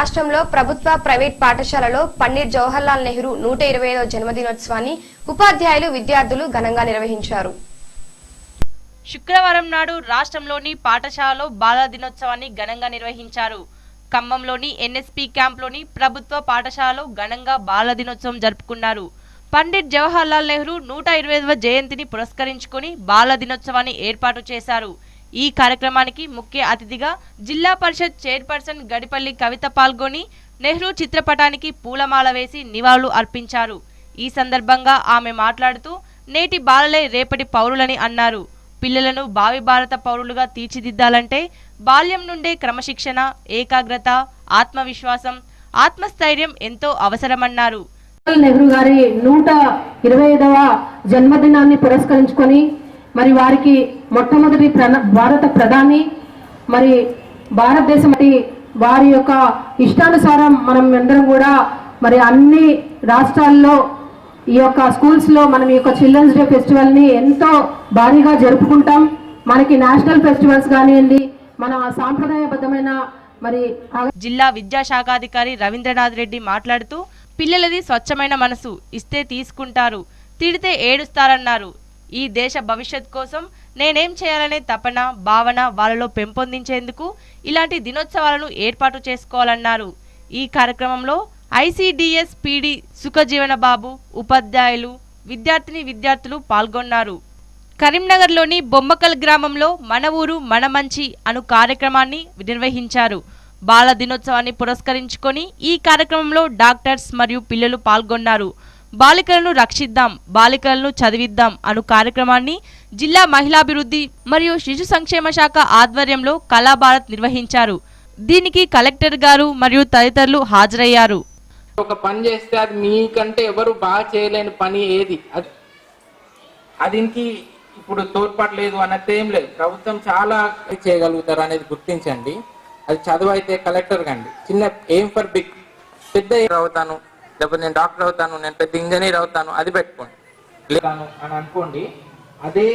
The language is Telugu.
రాష్ట్రంలో ప్రభుత్వ ప్రైవేట్ పాఠశాలలో పండిట్ జవహర్లాల్ నెహ్రూ 125వ జన్మదినోత్సవాన్ని ఉపాధ్యాయులు విద్యార్థులు ఘనంగా నిర్వహించారు. శుక్రవారం నాడు రాష్ట్రంలోని పాఠశాలలో బాలల దినోత్సవాన్ని ఘనంగా నిర్వహించారు. ఖమ్మంలోని ఎన్ఎస్పీ క్యాంప్లోని ప్రభుత్వ పాఠశాలలో ఘనంగా బాలల దినోత్సవం జరుపుకున్నారు. పండిట్ జవహర్లాల్ నెహ్రూ 125వ జయంతిని పురస్కరించుకుని బాలల దినోత్సవాన్ని ఏర్పాటు చేశారు. ఈ కార్యక్రమానికి ముఖ్య అతిథిగా జిల్లా పరిషత్ చైర్పర్సన్ గడిపల్లి కవిత పాల్గొని నెహ్రూ చిత్రపటానికి పూలమాల వేసి నివాళులు అర్పించారు. ఈ సందర్భంగా ఆమె మాట్లాడుతూ నేటి బాలలే రేపటి పౌరులని అన్నారు. పిల్లలను భావి భారత పౌరులుగా తీర్చిదిద్దాలంటే బాల్యం నుండే క్రమశిక్షణ, ఏకాగ్రత, ఆత్మవిశ్వాసం, ఆత్మస్థైర్యం ఎంతో అవసరమన్నారు. నెహ్రూ గారి 125వ జన్మదినాన్ని పురస్కరించుకొని మరి వారికి మొట్టమొదటి భారత ప్రధాని మరి భారతదేశం వారి యొక్క ఇష్టానుసారం మనం అందరం కూడా మరి అన్ని రాష్ట్రాల్లో ఈ యొక్క స్కూల్స్ లో మనం ఈ యొక్క చిల్డ్రన్స్ డే ఫెస్టివల్ ని ఎంతో భారీగా జరుపుకుంటాం. మనకి నేషనల్ ఫెస్టివల్స్ కానివ్వండి, మన సాంప్రదాయబద్ధమైన మరి జిల్లా విద్యాశాఖాధికారి రవీంద్రనాథ్ రెడ్డి మాట్లాడుతూ పిల్లలది స్వచ్ఛమైన మనసు, ఇస్తే తీసుకుంటారు, తిడితే ఏడుస్తారన్నారు. ఈ దేశ భవిష్యత్ కోసం నేనేం చేయాలనే తపన, భావన వాళ్ళలో పెంపొందించేందుకు ఇలాంటి దినోత్సవాలను ఏర్పాటు చేసుకోవాలన్నారు. ఈ కార్యక్రమంలో ఐసిడిఎస్ పీడి సుఖజీవన బాబు, ఉపాధ్యాయులు, విద్యార్థులు పాల్గొన్నారు. కరీంనగర్లోని బొమ్మకల్ గ్రామంలో మన ఊరు మన మంచి అను కార్యక్రమాన్ని నిర్వహించారు. బాల దినోత్సవాన్ని పురస్కరించుకొని ఈ కార్యక్రమంలో డాక్టర్స్ మరియు పిల్లలు పాల్గొన్నారు. బాలికలను రక్షిద్దాం, బాలికలను చదివిద్దాం అను కార్యక్రమాన్ని జిల్లా మహిళాభివృద్ధి మరియు శిశు సంక్షేమ శాఖ ఆధ్వర్యంలో కళాభారత్ నిర్వహించారు. దీనికి కలెక్టర్ గారు మరియు తదితరులు హాజరయ్యారు. ఒక పని చేస్తే అది మీకంటే ఎవరు బాగా చేయలేని పని ఏది, అదికి ఇప్పుడు తోడ్పాటు లేదు అన్నది ఏం లేదు. ప్రభుత్వం చాలా చేయగలుగుతారు అనేది గుర్తించండి. అది చదువు అయితే కలెక్టర్ కండి, చిన్న ఎయిమ్ ఫర్ బిగ్, పెద్ద అవుతాను, లేకపోతే నేను డాక్టర్ అవుతాను, నేను పెద్ద ఇంజనీర్ అవుతాను, అది పెట్టుకోండి అని అనుకోండి. అదే